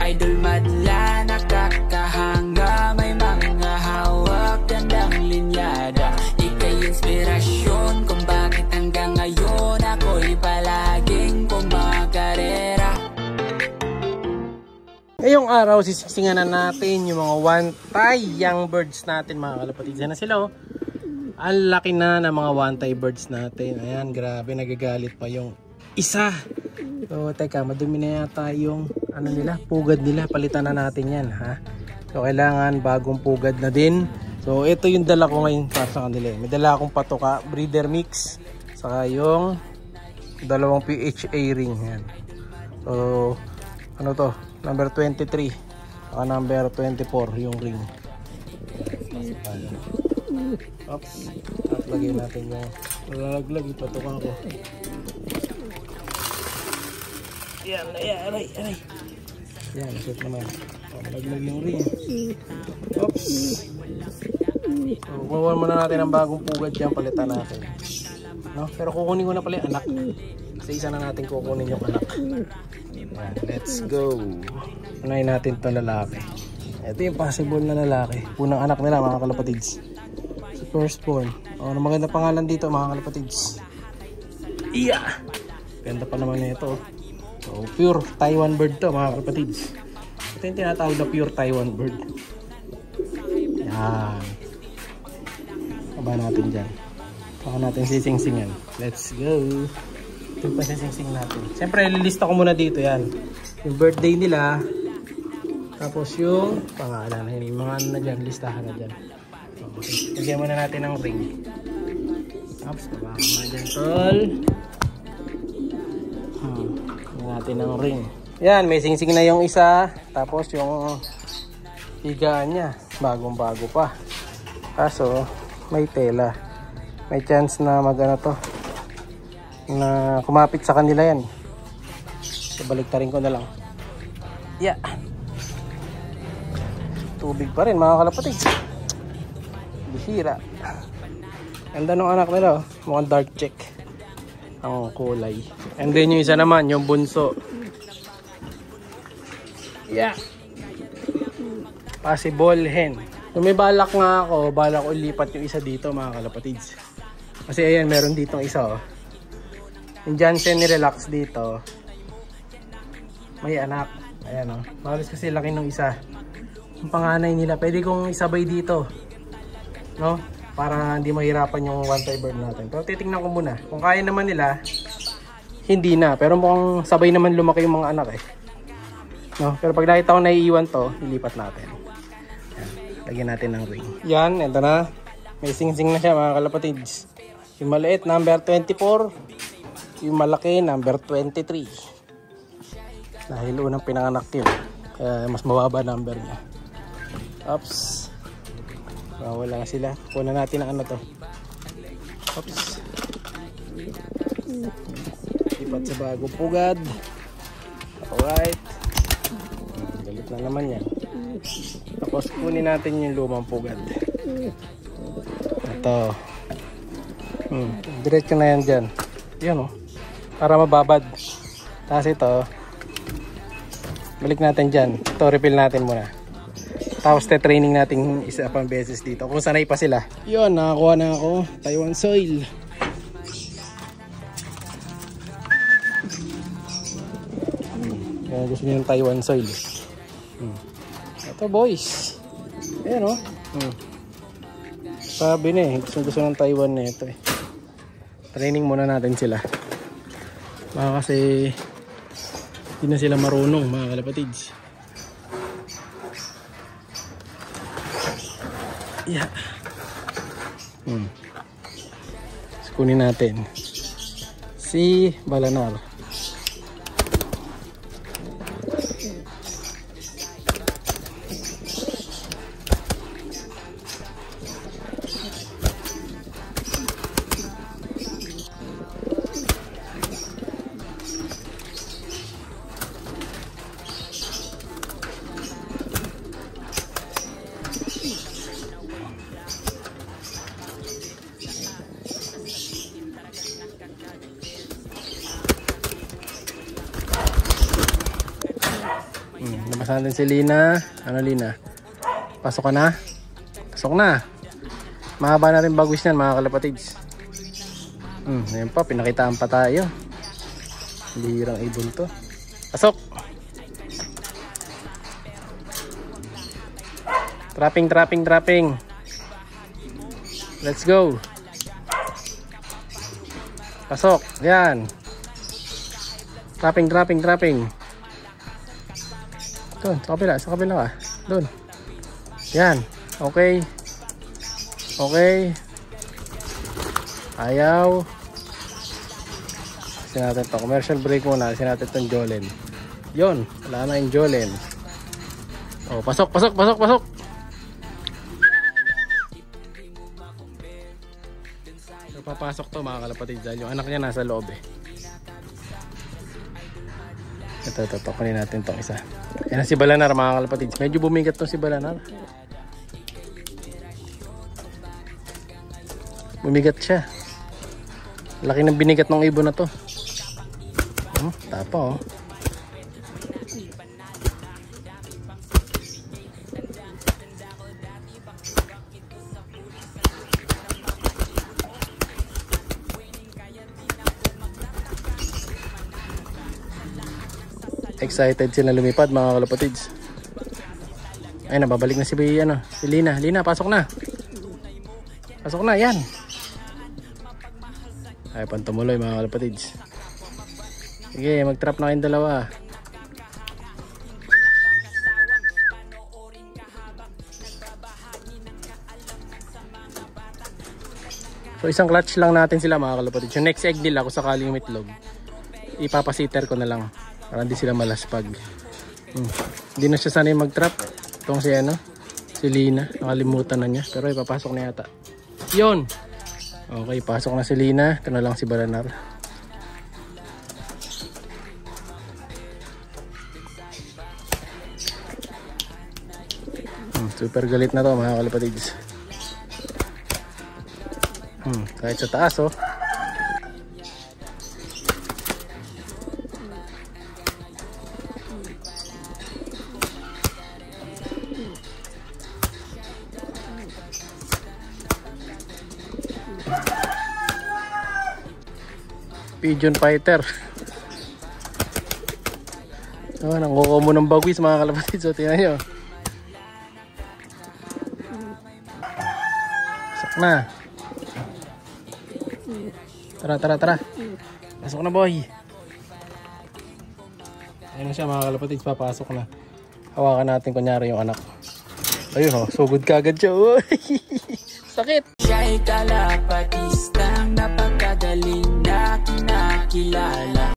idol madla, nakakahanga, may mga hawak, gandang linyada. Ika'y inspirasyon kung bakit hanggang ngayon ako'y palaging kumakarera. Ngayong araw, sisingsinan na natin yung mga one-tie young birds natin, mga kalapatid. Yan na sila, oh. Ang laki na ng mga one-tie birds natin. Ayan, grabe, nagagalit pa yung isa. So, teka, madumi na yata yung ano nila, pugad nila. Palitan na natin yan, ha? So, kailangan bagong pugad na din. So, ito yung dala ko ngayon para sa kanila. May dala akong patoka, breeder mix, saka yung dalawang PHA ring. Yan. So, ano to? Number 23 saka number 24 yung ring. Oops. At lagyan natin yung lalaglag yung patoka ko. Yan, aray. Yan, set naman. Laglag yung ring. Oops. So, kukuha muna natin ang bagong pugad dyan, palitan natin. No? Pero kukunin ko na pala yung anak. Kasi isa na natin kukunin yung anak. Yan, let's go. Unahin natin itong lalaki. Ito yung possible na lalaki. Unang anak nila, mga kalapatids. Si firstborn. Oh, maganda pangalan dito, mga kalapatids. Iya! Ganda pa naman na ito. So, pure Taiwan bird to, mga kalapatids. Ito yung tinatawag na pure Taiwan bird. Yan. Aba natin dyan. Baka natin sising-singan. Let's go. Ito yung pasising-sing natin. Siyempre, ililista ko muna dito yan. Yung birthday nila. Tapos yung pangalan. Yung mga ano na dyan. Listahan na dyan. Okay. Lagyan muna natin ng ring. Oops. Baka muna dyan, tol. Lagyan natin ng ring. Yan. May sing-sing na yung isa. Tapos yung higaan niya. Bagong-bago pa. Kaso, may tela. May chance na mag-ano to. Na kumapit sa kanila yan. So, baliktarin ko na lang. Yeah. Tubig pa rin, mga kalapatid. Bihira. Ganda nung anak nila, oh. Mukhang dark check ang kulay. And then yung isa naman, yung bunso. Yeah. Possible hen. So, may balak nga ako, balak ko ilipat yung isa dito, mga kalapatids. Kasi ayan, meron ditong isa, oh. Yung Jansen ni Relax dito, may anak. Ayan, oh. Mahalos kasi laki nung isa. Yung panganay nila, pwede kong isabay dito, no? Para hindi mahirapan yung one-tie bird natin. Pero titingnan ko muna. Kung kaya naman nila, hindi na. Pero mukhang sabay naman lumaki yung mga anak, eh. No? Pero pag nakita ko naiiwan to, ilipat natin. Ayan. Lagyan natin ng ring. Yan, ito na. May sing-sing na siya, mga kalapatids. Yung maliit, number 24. Yung malaki, number 23. Dahil unang pinanganak yun, kaya mas mababa number niya. Oops. Wala sila. Kuha natin ang ano to. Oops. Lipat sa bagong pugad. Alright. Galit na naman yan. Tapos kunin natin yung lumang pugad. Ito. Diretso na yan dyan. Yan, oh. Para mababad. Tapos ito, balik natin dyan. Ito, refill natin muna. Tapos training natin isa pang beses dito. Kung sanay pa sila. Yun, nakakuha na ako. Taiwan soil. Yan, gusto nyo yung Taiwan soil. Ito, boys. Ayan, oh. Sabi na eh. Gusto ng Taiwan na ito eh. Training muna natin sila. Baka kasi hindi na sila marunong, mga kalapatids. Yeah. Kunin natin si Balanar. Labas natin si Lina. Ano Lina? Pasok ka na? Pasok na. Mahaba na rin bagwis niyan mga kalapatids. Ayan pa, pinakitaan pa tayo. Lirang ibon to. Pasok! Trapping. Let's go. Pasok. Yan. Trapping. Doon, sa kabila ka. Doon. Yan. Okay. Ayaw. Kasi natin to. Commercial break muna. Kasi natin itong Jolen. Yun. Wala na yung Jolen. Oh, pasok. Papasok to mga kalapatid dahil yung anak niya nasa loob eh. Ito, kunin natin tong isa. Yan si Balanar mga kalapatid. Medyo bumigat tong si Balanar. Bumigat siya. Laki ng binigat ng ibon na to. Tapa oh. Excited sila lumipad mga kalapatids. Ay, nababalik na si Lina. Lina, pasok na. Pasok na, yan. Ay, pantumuloy mga kalapatids. Sige, mag-trap na kayong dalawa. So, isang clutch lang natin sila mga kalapatids. Yung next egg nila, kung sakaling umitlog, ipapasitter ko na lang. Para hindi sila malaspag. Hindi na siya sanay mag-trap. Itong si Lina. Nakalimutan na niya. Pero ipapasok na yata. Yun! Okay, pasok na si Lina. Ito na lang si Balanar. Super galit na to mga kalapatids. Kahit sa taas oh. Pigeon fighter. Nangukuha mo ng bagwis mga kalapatid. So tingnan nyo. Pasok na. Tara. Pasok na boy. Ayun na siya mga kalapatid. Papasok na. Hawakan natin kunyari yung anak. Ayun oh. Sugod ka agad siya. Sakit. Siya'y kalapatista.